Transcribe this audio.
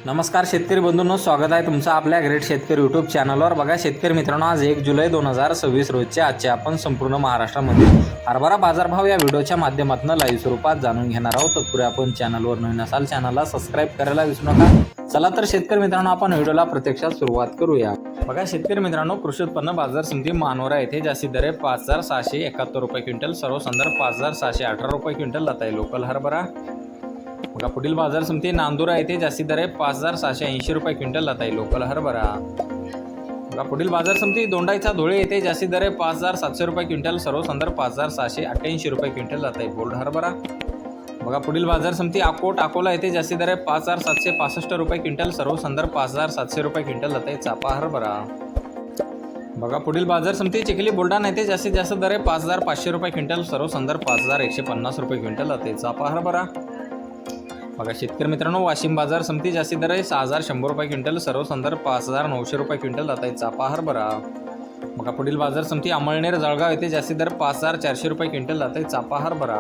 नमस्कार शेतकरी बंधूंनो, स्वागत आहे तुमचं आपल्या ग्रेट शेतकरी यूट्यूब चॅनलवर। बघा शेतकरी मित्रांनो, आज 1 जुलै 2026 रोजचे आजचे आपण संपूर्ण महाराष्ट्रामध्ये हरभरा बाजारभाव या व्हिडिओच्या माध्यमातून लाईव्ह स्वरूपात जाणून घेणार आहोत। तत्पूर्वी आपण चॅनलवर नवीन असाल चॅनलला सबस्क्राइब करायला विसरू नका। चला तर शेतकरी मित्रांनो, आपण व्हिडिओला प्रत्यक्षात सुरुवात करूया। बघा शेतकरी मित्रांनो, कृषी उत्पन्न बाजार समिती मानोरा येथे जास्तीत दर 5671 रुपये क्विंटल, सर्वसाधारण 5618 रुपये क्विंटल जात आहे लोकल हरभरा। बघा पुढील बाजार समिती नांदुरा येथे जास्तीत दर 5680 रुपये क्विंटल जात आहे लोकल हरभरा। बघा पुढील बाजार समिती दोंडाईचा धुळे येथे जास्तीत दर 5700 रुपये क्विंटल, सर्वसाधारण 5688 रुपये क्विंटल जात आहे गोल्ड हरभरा। बघा पुढील बाजार समिती अकोला येथे जास्तीत दर 5765 रुपये क्विंटल, सर्वसाधारण 5700 रुपये क्विंटल जात आहे चापा हरभरा। बघा पुढील बाजार समिती चिखली बुलढाणा येथे जास्तीत जास्त दर 5500 रुपये क्विंटल, सर्वसाधारण 5150 रुपये क्विंटल जात आहे चापा हरभरा। बघा शेतकरी मित्रांनो, वाशिम बाजार समिती जास्तीत दर 6100 रुपये क्विंटल, सर्वसाधारण 5900 रुपये क्विंटल जात आहे चापा हरभरा। बघा पुढील बाजार समिती अमळनेर जळगाव येथे जास्तीत दर 5400 रुपये क्विंटल जात आहे चापा हरभरा।